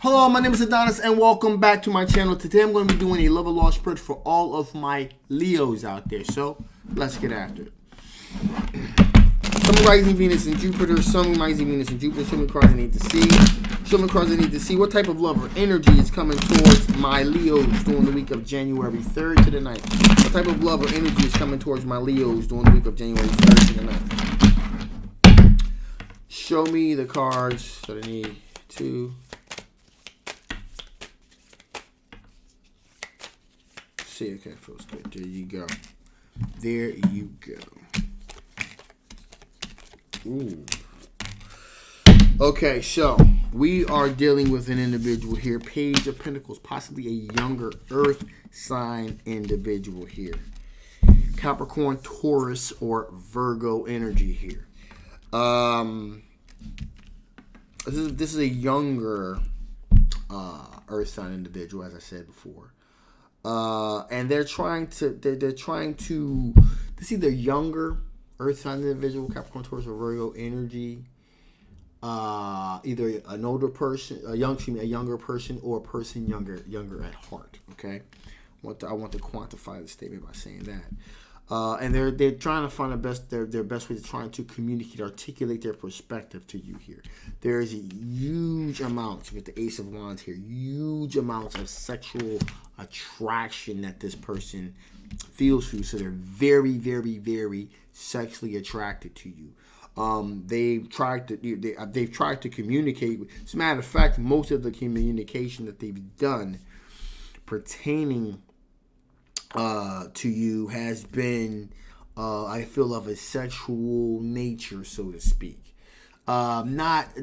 Hello, my name is Adonis and welcome back to my channel. Today I'm going to be doing a love and loss spread for all of my Leos out there. So, let's get after it. Sun, rising Venus and Jupiter. Sun, rising Venus and Jupiter. Show me cards I need to see. Show me cards I need to see. What type of love or energy is coming towards my Leos during the week of January 3rd to the 9th? What type of love or energy is coming towards my Leos during the week of January 3rd to the 9th? Show me the cards that I need to see. Okay, feels good. There you go. There you go. Ooh. Okay, so we are dealing with an individual here. Page of Pentacles, possibly a younger Earth sign individual here. Capricorn, Taurus, or Virgo energy here. This is a younger Earth sign individual, as I said before. And they're trying to this either younger Earth sign individual, Capricorn, Taurus, or Virgo energy, either an older person, a younger person, or a person younger at heart. Okay, I want to quantify the statement by saying that. And they're trying to find their best way to trying to communicate, articulate their perspective to you here. There is a huge amount with the Ace of Wands here, huge amounts of sexual attraction that this person feels for you. So they're very, very, very sexually attracted to you. They've tried to communicate. As a matter of fact, most of the communication that they've done pertaining to you has been, I feel, of a sexual nature, so to speak. Not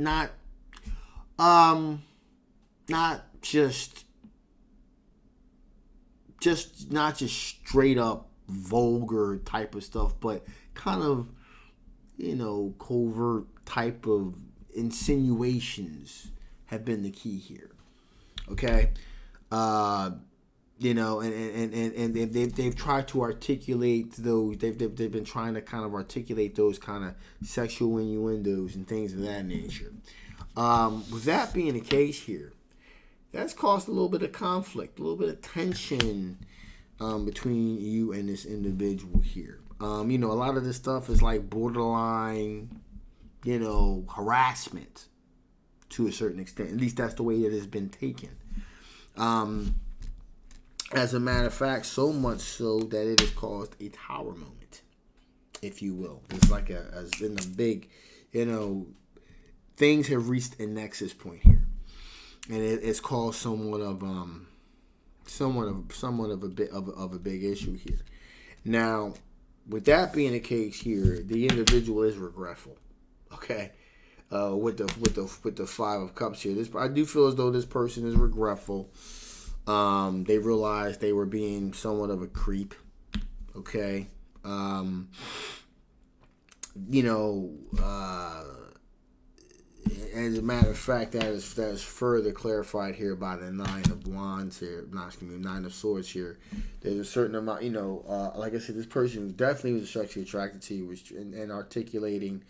just straight up vulgar type of stuff, but kind of, covert type of insinuations have been the key here. Okay. And they've tried to articulate those. They've been trying to kind of articulate those kind of sexual innuendos and things of that nature. With that being the case here, that's caused a little bit of conflict, a little bit of tension between you and this individual here. A lot of this stuff is like borderline, harassment to a certain extent. At least that's the way it has been taken. As a matter of fact, so much so that it has caused a tower moment, if you will. It's like it's been a big, things have reached a nexus point here, and it's caused somewhat of a big issue here. Now, with that being the case here, the individual is regretful. Okay, with the Five of Cups here, I do feel as though this person is regretful. They realized they were being somewhat of a creep. Okay. As a matter of fact, that is further clarified here by the Nine of Wands here. Nine of Swords here. There's a certain amount, like I said, this person definitely was sexually attracted to you and articulating,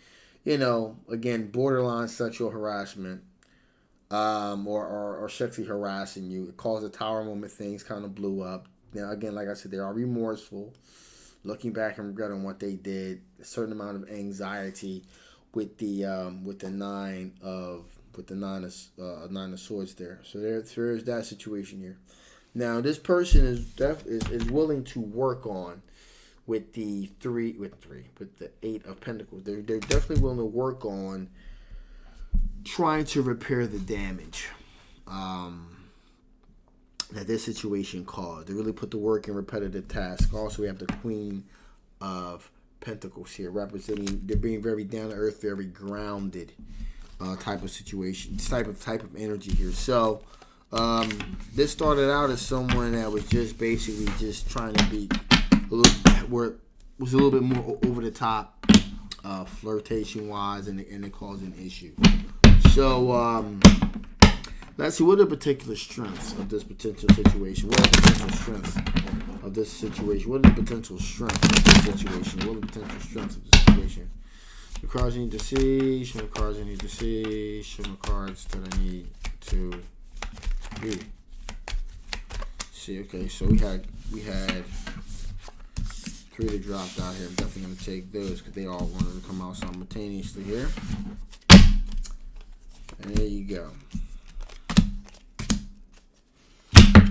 again, borderline sexual harassment. Or sexually harassing you. It caused a tower moment. Things kind of blew up. Now, again, like I said, they are remorseful, looking back and regretting what they did. A certain amount of anxiety with the nine of swords there. So there's that situation here. Now, this person is willing to work on with the Eight of Pentacles. They're definitely willing to work on trying to repair the damage that this situation caused. They really put the work in repetitive tasks. Also, we have the Queen of Pentacles here, representing they're being very down to earth, very grounded type of situation, type of energy here. So this started out as someone that was just basically just trying to be a little bit more over the top, flirtation wise, and it caused an issue. So, let's see, what are the particular strengths of this potential situation? What are the potential strengths of this situation? What are the potential strengths of this situation? What are the potential strengths of this situation? The cards I need to see. Show the cards I need to see. Show the cards that I need to see. Okay, so we had 3 that dropped out here. I'm definitely gonna take those because they all wanted to come out simultaneously here. And there you go.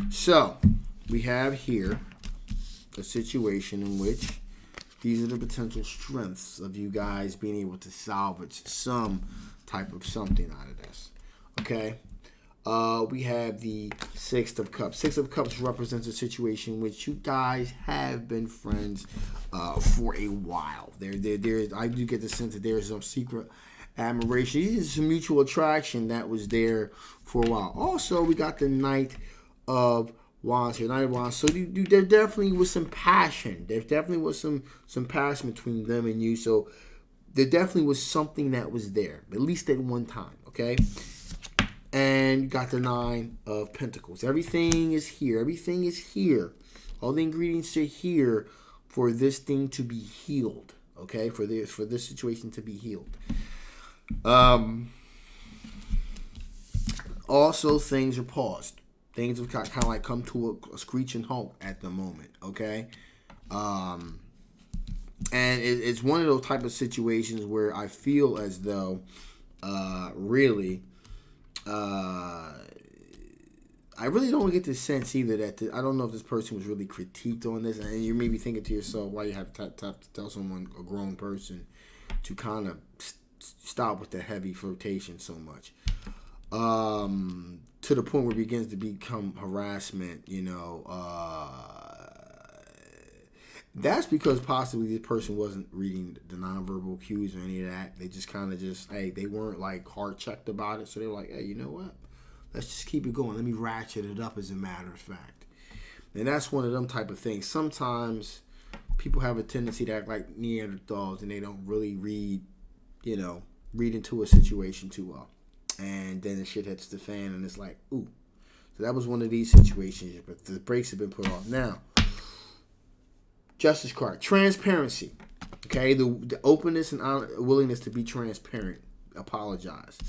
So we have here a situation in which these are the potential strengths of you guys being able to salvage some type of something out of this. Okay. We have the 6 of Cups. 6 of Cups represents a situation in which you guys have been friends for a while. I do get the sense that there's some secret admiration. There's some mutual attraction that was there for a while. Also, we got the Knight of Wands here. Knight of Wands. So there definitely was some passion. There definitely was some passion between them and you. So there definitely was something that was there, at least at one time. Okay. And you got the 9 of Pentacles. Everything is here. Everything is here. All the ingredients are here for this thing to be healed. Okay, for this situation to be healed. Also, things are paused. Things have kind of like come to a screeching halt at the moment. Okay, and it's one of those type of situations where I feel as though, really. I really don't get the sense either that I don't know if this person was really critiqued on this, and you may be thinking to yourself, why you have to tell someone, a grown person, to kind of stop with the heavy flirtation so much, to the point where it begins to become harassment. That's because possibly this person wasn't reading the nonverbal cues or any of that. They just kind of they weren't like hard checked about it. So they were like, hey, you know what? Let's just keep it going. Let me ratchet it up, as a matter of fact. And that's one of them type of things. Sometimes people have a tendency to act like Neanderthals and they don't really read into a situation too well. And then the shit hits the fan and it's like, ooh. So that was one of these situations, but the brakes have been put off. Now, Justice card. Transparency. Okay, the openness and willingness to be transparent. Apologize.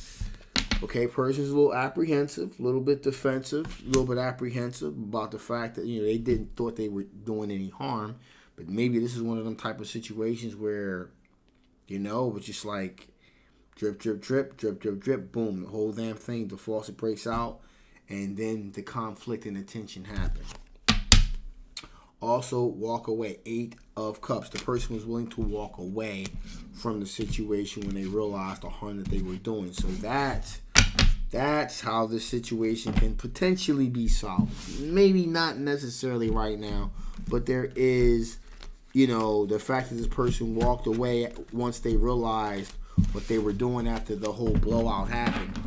Okay, person's a little apprehensive, a little bit defensive, a little bit apprehensive about the fact that they thought they were doing any harm, but maybe this is one of them type of situations where, it's just like drip, drip, drip, drip, drip, drip, boom, the whole damn thing, the faucet breaks out, and then the conflict and the tension happen. Also, walk away. 8 of Cups. The person was willing to walk away from the situation when they realized the harm that they were doing. So that's how this situation can potentially be solved. Maybe not necessarily right now, but there is, the fact that this person walked away once they realized what they were doing after the whole blowout happened.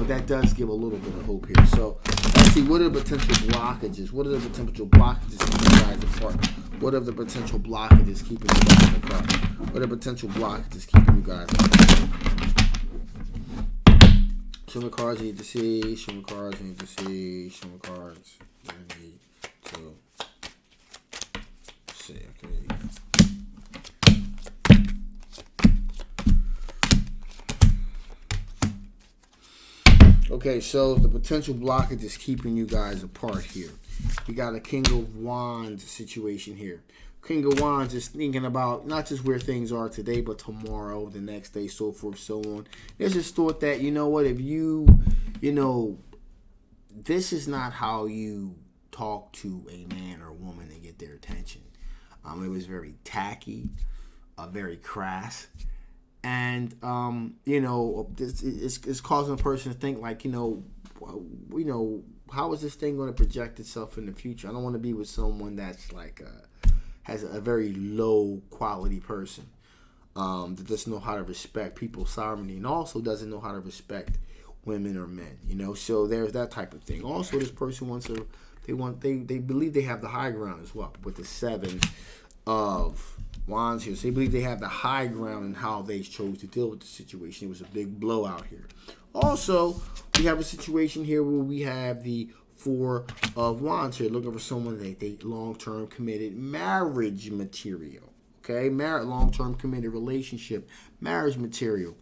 That does give a little bit of hope here. So let's see, what are the potential blockages? What are the potential blockages keeping you guys apart? What are the potential blockages keeping you guys apart? What are the potential blockages keeping you guys apart? Show me cards you need to see. Show me cards you need to see. Show me cards you need to see. Okay. Okay, so the potential blockage is keeping you guys apart here. We got a King of Wands situation here. King of Wands is thinking about not just where things are today, but tomorrow, the next day, so forth, so on. There's this thought that, if this is not how you talk to a man or woman and get their attention. It was very tacky, very crass. And, it's causing a person to think like, how is this thing going to project itself in the future? I don't want to be with someone that's like, has a very low quality person, that doesn't know how to respect people's sovereignty and also doesn't know how to respect women or men, so there's that type of thing. Also, this person they believe they have the high ground as well with the 7 of Wands here. So they believe they have the high ground in how they chose to deal with the situation. It was a big blowout here. Also, we have a situation here where we have the 4 of Wands here, looking for someone that they long-term committed marriage material. Okay, long-term committed relationship, marriage material.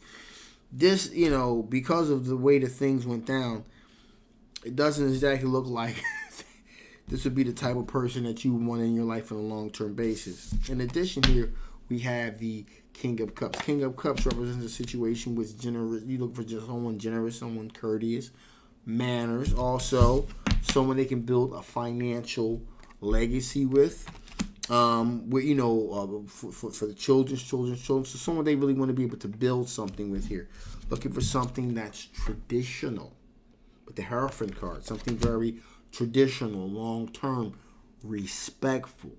This, because of the way the things went down, it doesn't exactly look like This would be the type of person that you want in your life on a long-term basis. In addition here, we have the King of Cups. King of Cups represents a situation with generous. You look for just someone generous, someone courteous, manners. Also, someone they can build a financial legacy with. For the children's. So someone they really want to be able to build something with here. Looking for something that's traditional. With the Hierophant card, something very traditional, long-term, respectful.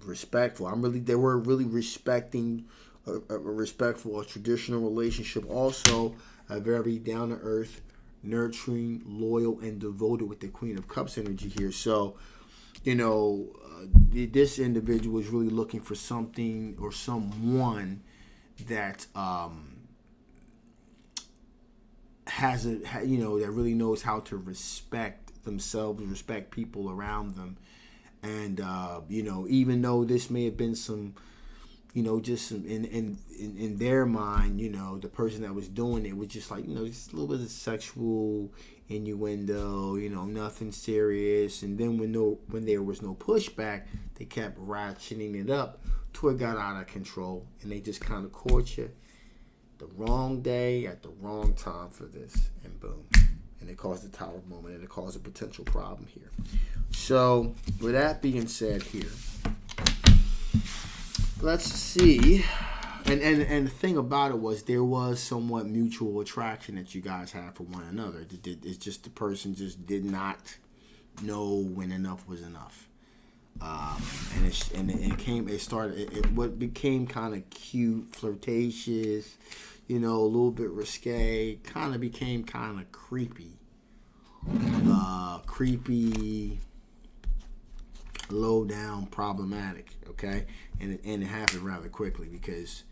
They were really respecting a respectful, a traditional relationship. Also, a very down-to-earth, nurturing, loyal, and devoted with the Queen of Cups energy here. So, this individual is really looking for something or someone that that really knows how to respect themselves, respect people around them. And, even though this may have been some, just some in their mind, the person that was doing it was just like, just a little bit of sexual innuendo, nothing serious. And then when there was no pushback, they kept ratcheting it up till it got out of control. And they just kind of caught you the wrong day at the wrong time for this. And boom. And it caused a tower moment, and it caused a potential problem here. So, with that being said here, let's see. And the thing about it was there was somewhat mutual attraction that you guys had for one another. It's just the person just did not know when enough was enough. What became kind of cute, flirtatious, a little bit risque, kind of became kind of creepy, low down, problematic. Okay, and it happened rather quickly because,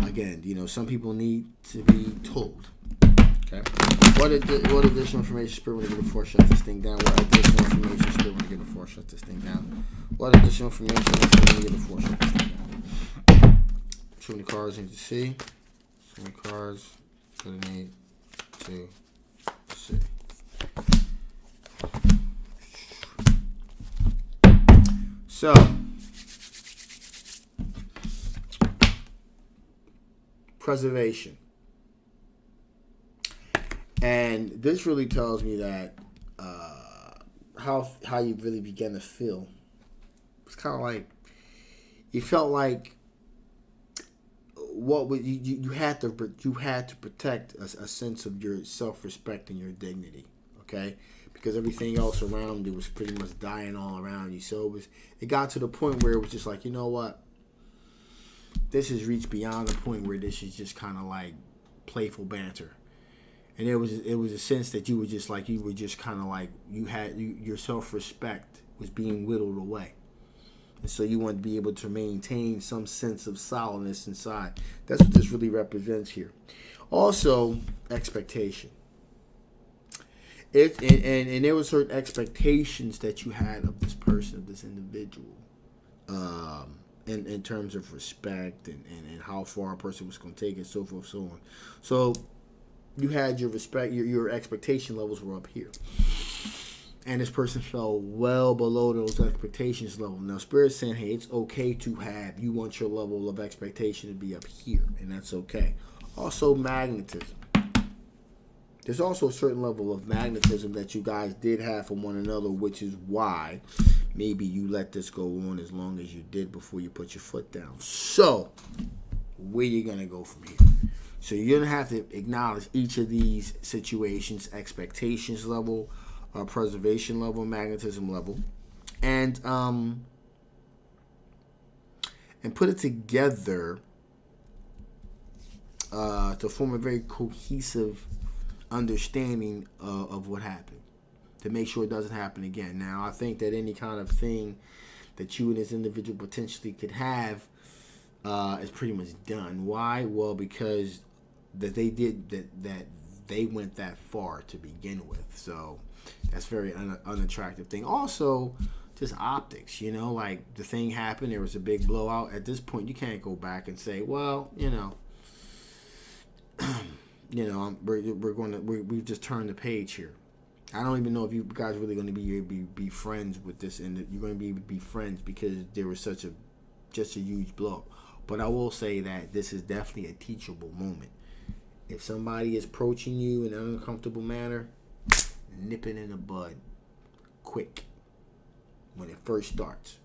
again, some people need to be told. Okay, what additional information Spirit want to give before I shut this thing down? What additional information Spirit want to give before I shut this thing down? What additional information Spirit want to give before I shut this thing down? Too many cards I need to see. Too many cards that I need to see. So, preservation. And this really tells me that how you really began to feel. It's kind of like you felt like you had to protect a sense of your self-respect and your dignity. Okay, because everything else around you was pretty much dying all around you. So it got to the point where it was just like, you know what? This has reached beyond the point where this is just kind of like playful banter. And it was a sense that you were just kind of like your self-respect was being whittled away. And so you want to be able to maintain some sense of solidness inside. That's what this really represents here. Also, expectation. And there were certain expectations that you had of this person, of this individual, in terms of respect and how far a person was going to take it, so forth, so on. So you had your respect, your expectation levels were up here. And this person fell well below those expectations level. Now, Spirit's saying, hey, it's okay to you want your level of expectation to be up here, and that's okay. Also, magnetism. There's also a certain level of magnetism that you guys did have for one another, which is why maybe you let this go on as long as you did before you put your foot down. So, where you going to go from here? So, you're going to have to acknowledge each of these situations, expectations level, preservation level, magnetism level, and put it together to form a very cohesive understanding of what happened, to make sure it doesn't happen again. Now, I think that any kind of thing that you and this individual potentially could have is pretty much done. Why? Well, because that they went that far to begin with. So that's very unattractive thing. Also, just optics. Like the thing happened, there was a big blowout. At this point, you can't go back and say, well, we've just turned the page here. I don't even know if you guys are really going to be able to be friends with this, and you're going to be able to be friends because there was just a huge blow. But I will say that this is definitely a teachable moment. If somebody is approaching you in an uncomfortable manner, nip it in the bud quick when it first starts.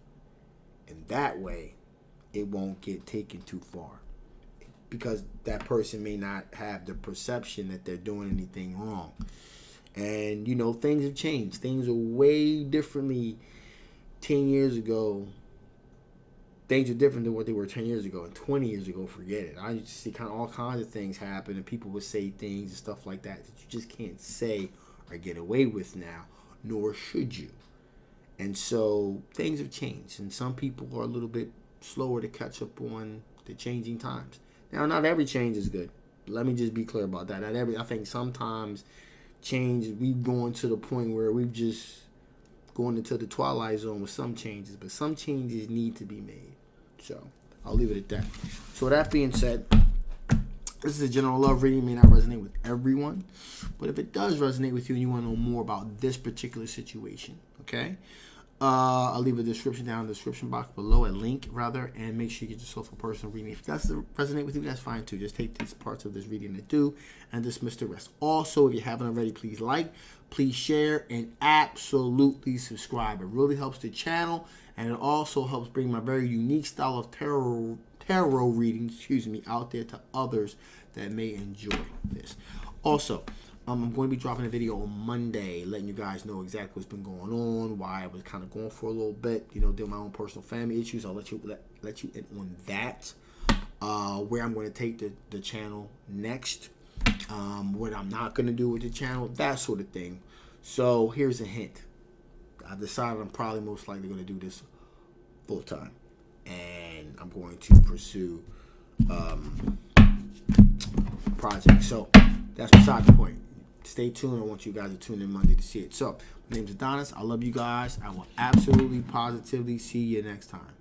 And that way, it won't get taken too far. Because that person may not have the perception that they're doing anything wrong. And, things have changed. Things are way differently 10 years ago. Things are different than what they were 10 years ago. And 20 years ago, forget it. I used to see kind of all kinds of things happen. And people would say things and stuff like that you just can't say or get away with now. Nor should you. And so things have changed. And some people are a little bit slower to catch up on the changing times. Now, not every change is good. Let me just be clear about that. I think sometimes change, we've gone to the point where we've just gone into the twilight zone with some changes. But some changes need to be made. So, I'll leave it at that. So, with that being said, this is a general love reading. It may not resonate with everyone. But if it does resonate with you and you want to know more about this particular situation, okay? I'll leave a description down in the description box below, a link rather, and make sure you get yourself a personal reading. If that's resonate with you, that's fine too. Just take these parts of this reading that do and dismiss the rest. Also, if you haven't already, please like, please share, and absolutely subscribe. It really helps the channel, and it also helps bring my very unique style of tarot reading, out there to others that may enjoy this. Also, I'm going to be dropping a video on Monday, letting you guys know exactly what's been going on, why I was kind of going for a little bit, doing my own personal family issues. I'll let you in on that, where I'm going to take the channel next, what I'm not going to do with the channel, that sort of thing. So here's a hint. I've decided I'm probably most likely going to do this full time, and I'm going to pursue projects. So that's beside the point. Stay tuned. I want you guys to tune in Monday to see it. So, my name is Adonis. I love you guys. I will absolutely, positively see you next time.